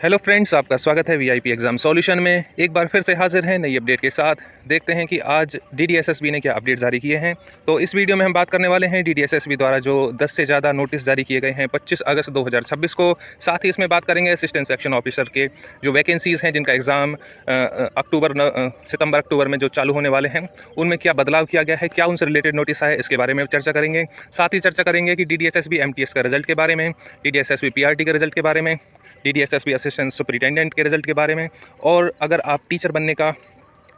Hello friends, आपका स्वागत है वीआईपी एग्ज़ाम सॉल्यूशन में। एक बार फिर से हाजिर हैं नई अपडेट के साथ। देखते हैं कि आज डीडीएसएसबी ने क्या अपडेट जारी किए हैं। तो इस वीडियो में हम बात करने वाले हैं डीडीएसएसबी द्वारा जो 10 से ज़्यादा नोटिस जारी किए गए हैं 25 अगस्त 2026 को। साथ ही इसमें बात करेंगे असिस्टेंट सेक्शन ऑफिसर के जो वैकेंसीज़ हैं, जिनका एग्ज़ाम सितंबर अक्टूबर में जो चालू होने वाले हैं, उनमें क्या बदलाव किया गया है, क्या उनसे रिलेटेड नोटिस आए, इसके बारे में चर्चा करेंगे। साथ ही चर्चा करेंगे कि डीडीएसएसबी एमटीएस का रिजल्ट के बारे में, डीडीएसएसबी पीआरटी के रिजल्ट के बारे में, डीडीएसएसबी असिस्टेंट सुपरिटेंडेंट के रिजल्ट के बारे में, और अगर आप टीचर बनने का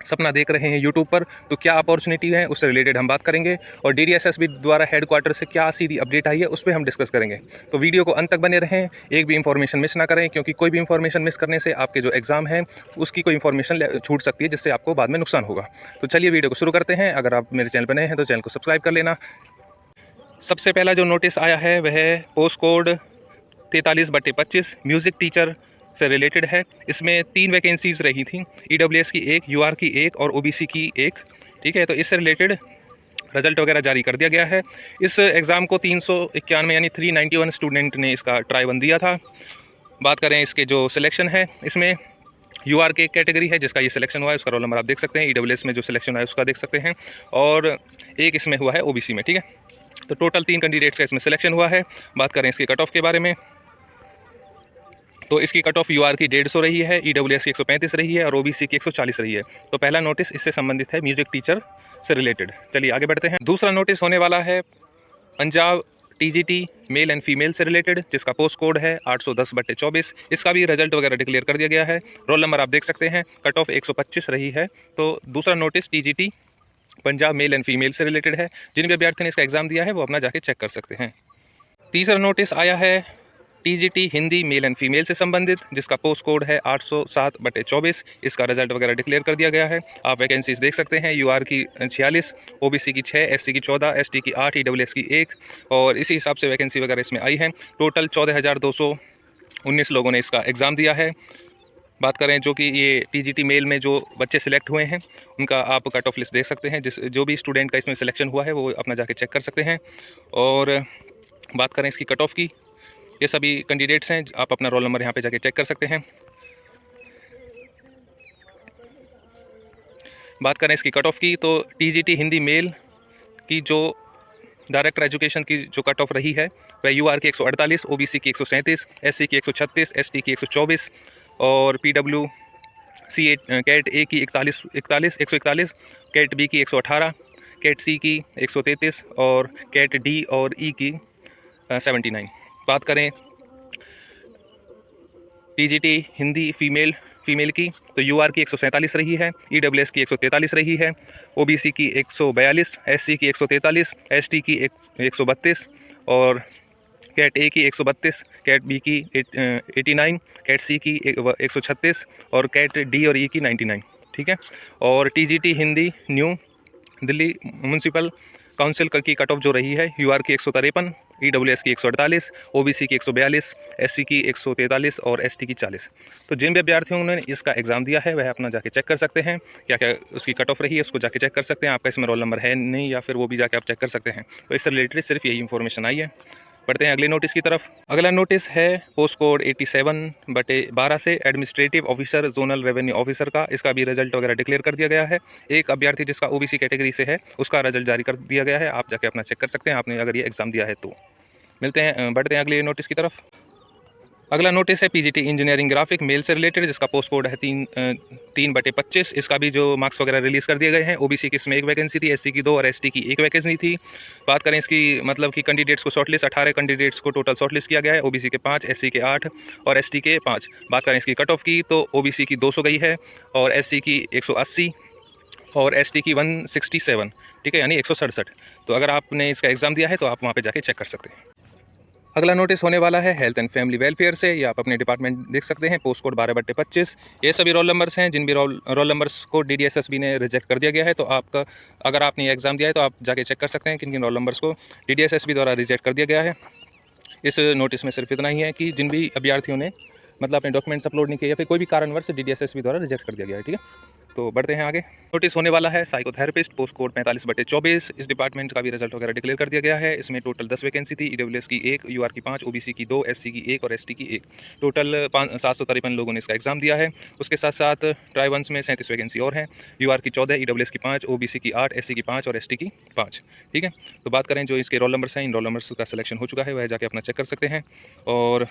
सपना देख रहे हैं यूट्यूब पर तो क्या अपॉर्चुनिटी है, उससे रिलेटेड हम बात करेंगे। और डीडीएसएसबी द्वारा हेडक्वार्टर से क्या सीधी अपडेट आई है उस पर हम डिस्कस करेंगे। तो वीडियो को अंत तक बने रहें, एक भी इंफॉर्मेशन मिस ना करें, क्योंकि कोई भी इंफॉर्मेशन मिस करने से आपके जो एग्जाम है उसकी कोई इंफॉर्मेशन छूट सकती है, जिससे आपको बाद में नुकसान होगा। तो चलिए वीडियो को शुरू करते हैं। अगर आप मेरे चैनल पर नए हैं तो चैनल को सब्सक्राइब कर लेना। सबसे पहला जो नोटिस आया है वह है पोस्ट कोड 43/25 म्यूज़िक टीचर से रिलेटेड है। इसमें 3 वैकेंसीज़ रही थी, ईडब्ल्यूएस की 1, यूआर की 1 और ओबीसी की 1। ठीक है, तो इससे रिलेटेड रिजल्ट वगैरह जारी कर दिया गया है। इस एग्ज़ाम को 391 यानी 391 स्टूडेंट ने इसका ट्राई वन दिया था। बात करें इसके जो सिलेक्शन है, इसमें यूआर के कैटेगरी है जिसका ये सिलेक्शन हुआ है, उसका रोल नंबर आप देख सकते हैं। ईडब्ल्यूएस में जो सिलेक्शन हुआ है उसका देख सकते हैं, और एक इसमें हुआ है ओबीसी में। ठीक है, तो टोटल 3 कैंडिडेट्स का इसमें सिलेक्शन हुआ है। बात करें इसकी कट ऑफ के बारे में, तो इसकी कट ऑफ यूआर की 150 रही है, ईडब्ल्यूएस की 135 रही है और ओबीसी की 140 रही है। तो पहला नोटिस इससे संबंधित है, म्यूजिक टीचर से रिलेटेड। चलिए आगे बढ़ते हैं। दूसरा नोटिस होने वाला है Punjab TGT mail and female से रिलेटेड, जिसका पोस्ट कोड है 810/24। इसका भी रिजल्ट वगैरह डिक्लेयर कर दिया गया है। रोल नंबर आप देख सकते हैं, कट ऑफ 125 रही है। तो दूसरा notice TGT Punjab mail and female से रिलेटेड है। जिन भी अभ्यर्थी ने इसका एग्जाम दिया है वो अपना जाके चेक कर सकते हैं। तीसरा नोटिस आया है TGT Hindi male and female से संबंधित, जिसका पोस्ट कोड है 807/24। इसका रिजल्ट वगैरह डिक्लेयर कर दिया गया है। आप वैकेंसीज देख सकते हैं, यूआर की 46, ओबीसी की 6, एससी की 14, एसटी की 8, ईडब्ल्यूएस की 1, और इसी हिसाब से वैकेंसी वगैरह इसमें आई है। टोटल 14,219 लोगों ने इसका एग्ज़ाम दिया है। बात करें जो कि ये टीजीटी मेल में जो बच्चे सिलेक्ट हुए हैं उनका आप कट ऑफ लिस्ट देख सकते हैं। जो भी स्टूडेंट का इसमें सिलेक्शन हुआ है वो अपना जाके चेक कर सकते हैं। और बात करें इसकी कट ऑफ की, ये सभी कैंडिडेट्स हैं, आप अपना रोल नंबर यहाँ पे जाके चेक कर सकते हैं। बात करें इसकी कट ऑफ की, तो टीजीटी हिंदी मेल की जो डायरेक्टर एजुकेशन की जो कट ऑफ रही है वह यूआर की 148, ओबीसी की 137, एससी की 136, एसटी की 124 और पीडब्ल्यू सी कैट ए की 141, कैट बी की 118, कैट सी की 133 और कैट डी और ई की 79। बात करें टीजीटी हिंदी फीमेल की, तो यूआर की 147 रही है, ईडब्ल्यूएस की 143 रही है, ओबीसी की 142, एससी की 143, एसटी की 132 और कैट ए की 132, कैट बी की 89, कैट सी की 136 और कैट डी और ई की 99। ठीक है, और TGT Hindi new Delhi municipal council की कट ऑफ जो रही है, यूआर की 153, ईडब्ल्यूएस की 148, ओबीसी की 142, एससी की 143 और एसटी की 40। तो जिन भी अभ्यर्थियों ने इसका एग्ज़ाम दिया है वह अपना जाके चेक कर सकते हैं, क्या क्या उसकी कट ऑफ रही है उसको जाके चेक कर सकते हैं। आपका इसमें रोल नंबर है नहीं या फिर वो भी जाके आप चेक कर सकते हैं। तो इससे रिलेटेड सिर्फ यही इन्फॉर्मेशन आई है। बढ़ते हैं अगले नोटिस की तरफ। अगला नोटिस है पोस्ट कोड 87/12 से administrative officer zonal revenue officer का। इसका भी रिजल्ट वगैरह डिक्लेयर कर दिया गया है। एक अभ्यर्थी जिसका ओबीसी कैटेगरी से है उसका रिजल्ट जारी कर दिया गया है, आप जाके अपना चेक कर सकते हैं आपने अगर ये एग्ज़ाम दिया है तो। बढ़ते हैं अगले नोटिस की तरफ। अगला नोटिस है पीजीटी इंजीनियरिंग ग्राफिक मेल से रिलेटेड, जिसका पोस्ट कोड है 3/25। इसका भी जो मार्क्स वगैरह रिलीज़ कर दिए गए हैं। ओबीसी की इसमें 1 वैकेंसी थी, एससी की 2 और एसटी की 1 वैकेंसी थी। बात करें इसकी मतलब कि कैंडिडेट्स को शॉर्टलिस्ट 18 कैंडिडेट्स को टोटल शॉर्टलिस्ट किया गया है, ओबीसी के 5, एससी के 8 और एसटी के 5। बात करें इसकी कट ऑफ की, तो ओबीसी की 200 गई है और एससी की 180 और एसटी की 167। ठीक है, यानी 167। तो अगर आपने इसका एग्ज़ाम दिया है तो आप वहाँ पर जाके चेक कर सकते हैं। अगला नोटिस होने वाला है हेल्थ एंड फैमिली वेलफेयर से, या आप अपने डिपार्टमेंट देख सकते हैं, पोस्ट कोड 12/25। ये सभी रोल नंबर्स हैं, जिन भी रोल नंबर्स को डीडीएसएसबी ने रिजेक्ट कर दिया गया है। तो आपका अगर आपने एग्ज़ाम दिया है तो आप जाके चेक कर सकते हैं किन किन रोल नंबर्स को डीडीएसएसबी द्वारा रिजेक्ट कर दिया गया है। इस नोटिस में सिर्फ इतना ही है कि जिन भी अभ्यर्थियों ने मतलब अपने डॉक्यूमेंट्स अपलोड नहीं किए या फिर कोई भी कारणवश डीडीएसएसबी द्वारा रिजेक्ट कर दिया गया है। ठीक है, तो बढ़ते हैं आगे। नोटिस होने वाला है साइकोथेरेपिस्ट, पोस्ट कोड 45/24। इस डिपार्टमेंट का भी रिजल्ट वगैरह डिक्लेयर कर दिया गया है। इसमें टोटल 10 वैकेंसी थी। ईडब्ल्यूएस की 1, यूआर की 5, ओबीसी की 2, एससी की 1 और एसटी की 1। टोटल 753 लोगों ने इसका एग्जाम दिया है। उसके साथ साथ ट्राइबल्स में 37 वैकेंसी और हैं। यूआर की 14, ईडब्ल्यूएस की 5, ओबीसी की 8, एससी की 5 और एसटी की 5। ठीक है, तो बात करें जो इसके रोल नंबर्स हैं, इन रोल नंबर्स का सिलेक्शन हो चुका है, वह जाके अपना चेक कर सकते हैं। और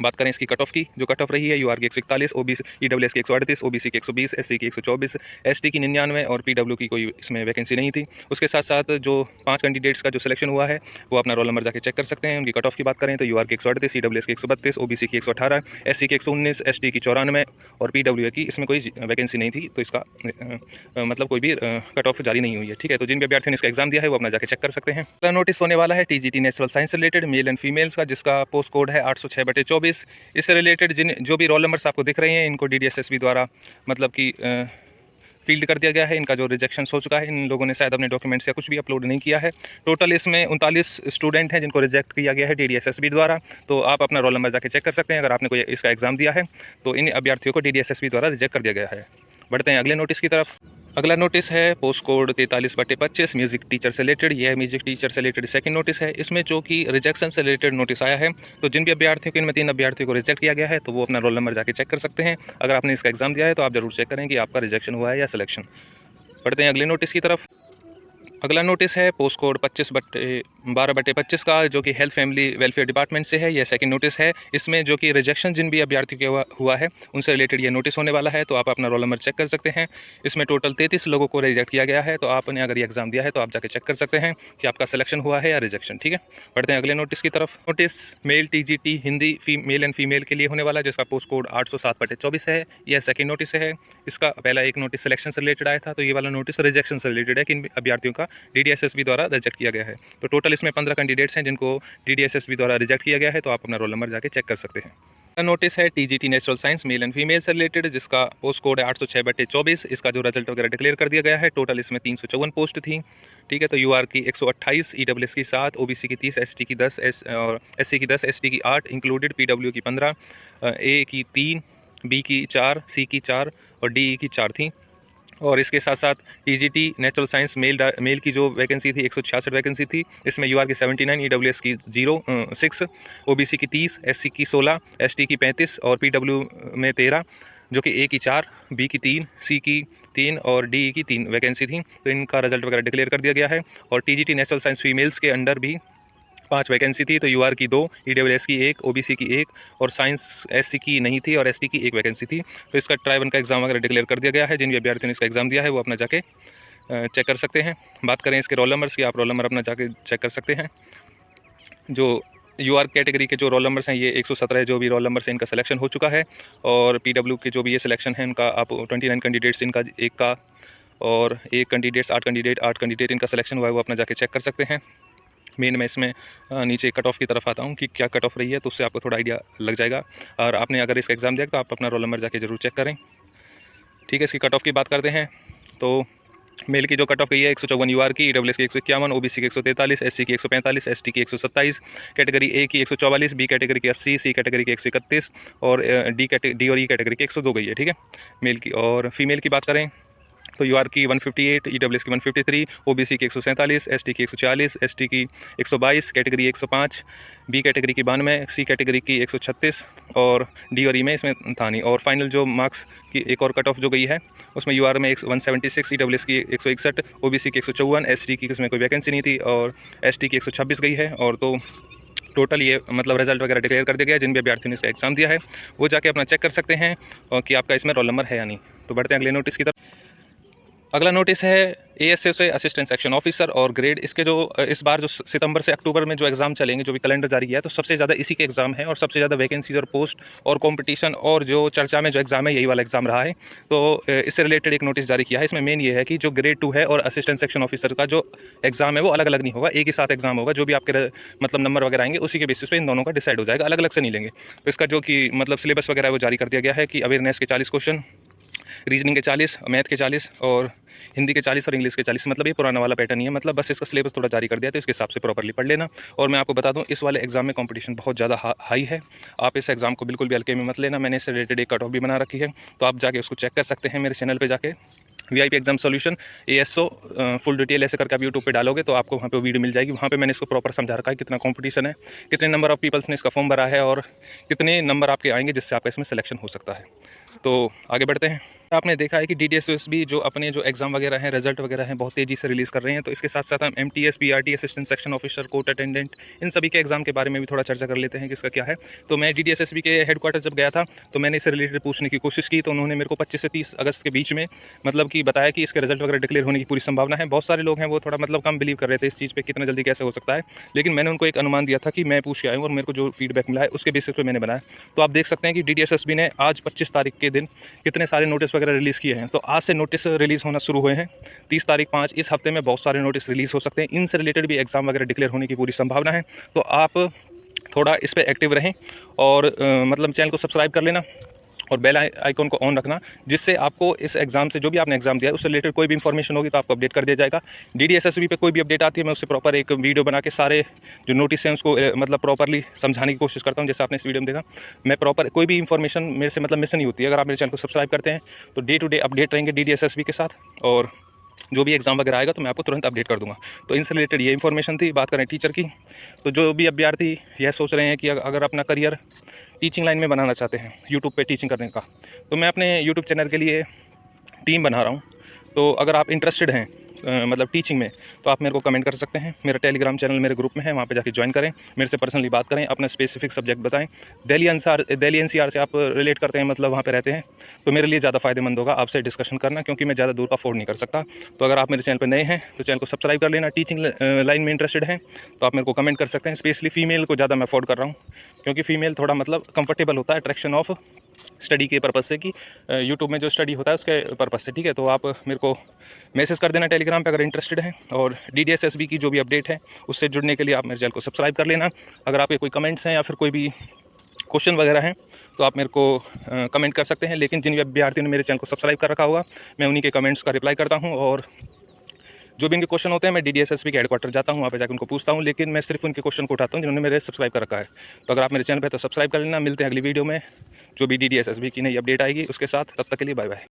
बात करें इसकी कट ऑफ की, जो कट ऑफ रही है यूआर की 141, ओबीसी ईडब्ल्यूएस की 138, ओबीसी की 120, एससी की 124, एसटी की 99 और पीडब्ल्यू की कोई इसमें वैकेंसी नहीं थी। उसके साथ साथ जो 5 कैंडिडेट्स का जो सिलेक्शन हुआ है वो अपना रोल नंबर जाके चेक कर सकते हैं। उनकी कट ऑफ की बात करें तो यूआर की 138, ईडब्ल्यूएस की 132, ओबीसी की 118, एससी की 119, एसटी की 94 और पीडब्ल्यू की इसमें कोई वैकेंसी नहीं थी। तो इसका मतलब कोई भी कट ऑफ जारी नहीं हुई है। ठीक है, तो जिन भी अभ्यर्थियों ने इसका एग्जाम दिया है वो अपना जाके चेक कर सकते हैं। अगला नोटिस होने वाला है TGT natural science related male and females का, जिसका पोस्ट कोड है 806/24। इससे रिलेटेड जो भी रोल नंबर्स आपको दिख रहे हैं इनको डीडीएसएसबी द्वारा मतलब कि फील्ड कर दिया गया है। इनका जो रिजेक्शन हो चुका है, इन लोगों ने शायद अपने डॉक्यूमेंट्स या कुछ भी अपलोड नहीं किया है। टोटल इसमें 39 स्टूडेंट हैं जिनको रिजेक्ट किया गया है डीडीएसएसबी द्वारा। तो आप अपना रोल नंबर जाके चेक कर सकते हैं। अगर आपने कोई इसका एग्जाम दिया है तो इन अभ्यर्थियों को डीडीएसएसबी द्वारा रिजेक्ट कर दिया गया है। बढ़ते हैं अगले नोटिस की तरफ। अगला नोटिस है पोस्ट कोड 43/25 म्यूजिक टीचर से रिलेटेड। यह म्यूजिक टीचर से रिलेटेड सेकंड नोटिस है। इसमें जो कि रिजेक्शन से रिलेटेड नोटिस आया है, तो जिन भी अभ्यर्थियों को, इनमें 3 अभ्यर्थियों को रिजेक्ट किया गया है, तो वो अपना रोल नंबर जाके चेक कर सकते हैं। अगर आपने इसका एग्जाम दिया है तो आप जरूर चेक करें कि आपका रिजेक्शन हुआ है या सिलेक्शन। बढ़ते हैं अगले नोटिस की तरफ। अगला नोटिस है पोस्ट कोड 12/25 का, जो कि हेल्थ फैमिली वेलफेयर डिपार्टमेंट से है। यह सेकंड नोटिस है। इसमें जो कि रिजेक्शन जिन भी अभ्यर्थी के हुआ है उनसे रिलेटेड ये नोटिस होने वाला है। तो आप अपना रोल नंबर चेक कर सकते हैं। इसमें टोटल 33 लोगों को रिजेक्ट किया गया है। तो आपने अगर ये एग्जाम दिया है तो आप जाके चेक कर सकते हैं कि आपका सिलेक्शन हुआ है या रिजेक्शन। ठीक है, बढ़ते हैं अगले नोटिस की तरफ। Notice male TGT Hindi male and female के लिए होने वाला है, जिसका पोस्ट कोड 807/24 है। यह सेकंड नोटिस है। इसका पहला एक नोटिस सिलेक्शन से रिलेटेड आया था, तो ये वाला नोटिस रिजेक्शन से रिलेटेड है कि इन अभ्यर्थियों का डीडीएसएसबी द्वारा रिजेक्ट किया गया है। तो टोटल इसमें 15 कैंडिडेट्स हैं जिनको डीडीएसएसबी द्वारा रिजेक्ट किया गया है। तो आप अपना रोल नंबर जाके चेक कर सकते हैं। नोटिस है TGT natural science mail and female से रिलेटेड, जिसका पोस्ट कोड है 806/24। इसका जो रिजल्ट वगैरह डिक्लेयर कर दिया गया है। टोटल इसमें 354 पोस्ट थी। ठीक है, तो यूआर की 128, ईडब्ल्यूएस की 7, ओबीसी की 30, एसटी की 10 और एससी की 10, एसटी की 8 इंक्लूडेड, पीडब्ल्यू की 15, ए की 3, बी की 4, सी की 4 और डी की 4 थी। और इसके साथ साथ टीजीटी नेचुरल साइंस मेल की जो वैकेंसी थी 166 वैकेंसी थी। इसमें यूआर की 79, ईडब्ल्यूएस की 6, ओबीसी की 30, एससी की 16, एसटी की 35 और पीडब्ल्यू में 13, जो कि ए की 4, बी की 3, सी की 3 और डी की 3 वैकेंसी थी। तो इनका रिजल्ट वगैरह डिक्लेयर कर दिया गया है। और टीजीटी नेचुरल साइंस फीमेल्स के अंडर भी 5 वैकेंसी थी। तो यूआर की 2, ईडब्ल्यूएस की 1, ओबीसी की 1 और साइंस एससी की नहीं थी और एसटी की 1 वैकेंसी थी। तो इसका ट्राई 1 का एग्जाम वगैरह डिक्लेयर कर दिया गया है। जिन भी अभ्यर्थियों ने इसका एग्जाम दिया है वो अपना जाके चेक कर सकते हैं। बात करें इसके रोल नंबर्स की, आप रोल नंबर अपना जाके चेक कर सकते हैं। जो यूआर कैटेगरी के जो रोल नंबर्स हैं, ये 117 जो भी रोल नंबर्स हैं इनका सिलेक्शन हो चुका है। और पीडब्ल्यू के जो भी ये सिलेक्शन है इनका, आप 29 कैंडिडेट्स इनका एक का और 1 कैंडिडेट्स 8 कैंडिडेट इनका सिलेक्शन हुआ है, वो अपना जाके चेक कर सकते हैं। मेन मैं इसमें नीचे कट ऑफ की तरफ आता हूँ कि क्या कट ऑफ रही है, तो उससे आपको थोड़ा आइडिया लग जाएगा। और आपने अगर इसका एग्ज़ाम दिया तो आप अपना रोल नंबर जाके ज़रूर चेक करें। ठीक है, इसकी कट ऑफ की बात करते हैं तो मेल की जो कट ऑफ गई है 154 यूआर की, ईडब्ल्यूएस की 151, ओबीसी की 143, एससी की 145, एसटी की 127, कैटेगरी ए की 144, बी कैटेगरी की 80, सी कैटेगरी की 131 और डी और ई कैटेगरी की 102 गई है। ठीक है, मेल की। और फीमेल की बात करें तो यूआर की 158, ईडब्ल्यूएस की 153, ओबीसी की 147, एसटी की 140, एसटी की 122, कैटेगरी 105, बी कैटेगरी की 92, सी कैटेगरी की 136 और डी और ई में इसमें था नहीं। और फाइनल जो मार्क्स की एक और कट ऑफ जो गई है उसमें यूआर में 176, ईडब्ल्यूएस की 161, ओबीसी की 154, एसटी की इसमें कोई वैकेंसी नहीं थी और एसटी की 126 गई है। और तो टोटल ये मतलब रिजल्ट वगैरह डिक्लेयर कर दिया गया है। जिन भी अभ्यर्थियों ने इसका एग्जाम दिया है वो जाके अपना चेक कर सकते हैं और कि आपका इसमें रोल नंबर है या नहीं। तो बढ़ते हैं अगले नोटिस की तरफ। अगला नोटिस है एएसए से असिस्टेंट सेक्शन ऑफिसर और ग्रेड। इसके जो इस बार जो सितंबर से अक्टूबर में जो एग्ज़ाम चलेंगे, जो भी कैलेंडर जारी किया है, तो सबसे ज़्यादा इसी के एग्ज़ाम है और सबसे ज़्यादा वैकेंसीज और पोस्ट और कंपटीशन और जो चर्चा में जो एग्ज़ाम है यही वाला एग्ज़ाम रहा है। तो इससे रिलेटेड एक नोटिस जारी किया है। इसमें मेन ये है कि जो ग्रेड 2 है और असिस्टेंट सेक्शन ऑफिसर का जो एग्ज़ाम है वो अलग अलग नहीं होगा, एक ही साथ एग्ज़ाम होगा। जो भी आपके मतलब नंबर वगैरह आएंगे उसी के बेसिस पे इन दोनों का डिसाइड हो जाएगा, अलग अलग से नहीं लेंगे। तो इसका जो कि मतलब सिलेबस वगैरह वो जारी कर दिया गया है कि अवेयरनेस के 40 क्वेश्चन, रीजनिंग के 40, मैथ के 40 और हिंदी के 40 और इंग्लिश के 40, मतलब ये पुराना वाला पैटर्न ही है, मतलब बस इसका सिलेबस थोड़ा जारी कर दिया तो इसके हिसाब से प्रॉपर्ली पढ़ लेना। और मैं आपको बता दूं, इस वाले एग्जाम में कंपटीशन बहुत ज़्यादा हाई है, आप इस एग्जाम को बिल्कुल भी हल्के में मत लेना। मैंने इससे रिलेटेड एक कट ऑफ भी बना रखी है, तो आप जाके उसको चेक कर सकते हैं मेरे चैनल पर जाके। VIP exam solution ASO full detail ऐसे करके आप यूट्यूब पे डालोगे तो आपको वहाँ पे वीडियो मिल जाएगी। वहाँ पे मैंने इसको प्रॉपर समझा रखा है, कितना कंपटीशन है, कितने नंबर ऑफ पीपल्स ने इसका फॉर्म भरा है और कितने नंबर आपके आएंगे जिससे आपका इसमें सिलेक्शन हो सकता है। तो आगे बढ़ते हैं। आपने देखा है कि DDSS भी जो अपने जो एग्जाम वगैरह हैं, रिजल्ट वगैरह हैं, बहुत तेज़ी से रिलीज़ कर रहे हैं। तो इसके साथ साथ हम MTS PRT assistant section officer, court attendant, इन सभी के एग्जाम के बारे में भी थोड़ा चर्चा कर लेते हैं कि इसका क्या है। तो मैं DDSSB के हेडक्वार्टर जब गया था तो मैंने इससे रिलेटेड पूछने की कोशिश की, तो उन्होंने मेरे को 25 से 30 अगस्त के बीच में मतलब कि बताया कि इसके रिजल्ट वगैरह डिक्लेयर होने की पूरी संभावना है। बहुत सारे लोग हैं वो थोड़ा मतलब कम बिलीव कर रहे थे इस चीज़ पे, कितना जल्दी कैसे हो सकता है, लेकिन मैंने उनको एक अनुमान दिया था कि मैं पूछ के आया हूँ और मेरे को जो फीडबैक मिला है उसके बेसिस पे मैंने बनाया। तो आप देख सकते हैं कि DDSSB ने आज 25 तारीख के दिन कितने सारे नोटिस वगैरह रिलीज़ किए हैं। तो आज से नोटिस रिलीज़ होना शुरू हुए हैं, 30 तारीख 5, इस हफ्ते में बहुत सारे नोटिस रिलीज़ हो सकते हैं। इनसे रिलेटेड भी एग्ज़ाम वगैरह डिक्लेयर होने की पूरी संभावना है। तो आप थोड़ा इस पे एक्टिव रहें और मतलब चैनल को सब्सक्राइब कर लेना और बेल आइकॉन को ऑन रखना, जिससे आपको इस एग्ज़ाम से जो भी आपने एग्ज़ाम दिया है उससे रिलेटेड कोई भी इन्फॉर्मेशन होगी तो आपको अपडेट कर दिया जाएगा। DDSSB पे कोई भी अपडेट आती है मैं उससे प्रॉपर एक वीडियो बना के सारे जो नोटिस हैं उसको मतलब प्रॉपरली समझाने की कोशिश करता हूँ। जैसे आपने इस वीडियो में देखा, मैं प्रॉपर कोई भी इन्फॉर्मेशन मेरे से मतलब मिस नहीं होती है। अगर आप मेरे चैनल को सब्सक्राइब करते हैं तो डे टू डे अपडेट रहेंगे DDSSB के साथ, और जो भी एग्ज़ाम वगैरह आएगा तो मैं आपको तुरंत अपडेट कर दूंगा। तो इनसे रिलेटेड ये इन्फॉर्मेशन थी। बात करें टीचर की, तो जो भी अभ्यर्थी यह सोच रहे हैं कि अगर अपना करियर टीचिंग लाइन में बनाना चाहते हैं, यूट्यूब पे टीचिंग करने का, तो मैं अपने यूट्यूब चैनल के लिए टीम बना रहा हूँ। तो अगर आप इंटरेस्टेड हैं मतलब टीचिंग में, तो आप मेरे को कमेंट कर सकते हैं। मेरा टेलीग्राम चैनल मेरे ग्रुप में है, वहाँ पे जाके ज्वाइन करें, मेरे से पर्सनली बात करें, अपना स्पेसिफिक सब्जेक्ट बताएं। दिल्ली NCR से आप रिलेट करते हैं, मतलब वहाँ पे रहते हैं, तो मेरे लिए ज़्यादा फ़ायदेमंद होगा आपसे डिस्कशन करना, क्योंकि मैं ज़्यादा दूर का अफोर्ड नहीं कर सकता। तो अगर आप मेरे चैनल पर नए हैं तो चैनल को सब्सक्राइब कर लेना। टीचिंग लाइन में इंटरेस्टेड हैं तो आप मेरे को कमेंट कर सकते हैं। स्पेशली फीमेल को ज़्यादा मैं अफोर्ड कर रहा हूँ, क्योंकि फ़ीमेल थोड़ा मतलब कंफर्टेबल होता है अट्रैक्शन ऑफ स्टडी के पर्पज़ से, कि यूट्यूब में जो स्टडी होता है उसके पर्पज़ से। ठीक है, तो आप मेरे को मैसेज कर देना टेलीग्राम पे अगर इंटरेस्टेड हैं। और DDSSB की जो भी अपडेट है उससे जुड़ने के लिए आप मेरे चैनल को सब्सक्राइब कर लेना। अगर आपके कोई कमेंट्स हैं या फिर कोई भी क्वेश्चन वगैरह हैं तो आप मेरे को कमेंट कर सकते हैं। लेकिन जिन विद्यार्थियों ने मेरे चैनल को सब्सक्राइब कर रखा होगा, मैं उन्हीं के कमेंट्स का रिप्लाई करता हूँ, और जो भी इनके क्वेश्चन होते हैं मैं DDSSB के हेडक्वार्टर जाता हूँ, वहाँ पे जाकर उनको पूछता हूँ। लेकिन मैं सिर्फ उनके क्वेश्चन को उठाता हूँ जिन्होंने मेरे सब्सक्राइब कर रखा है। तो अगर आप मेरे चैनल पर तो सब्सक्राइब कर लेना। मिलते हैं अगली वीडियो में जो भी DDSSB की नई अपडेट आएगी उसके साथ। तब तक के लिए बाय बाय।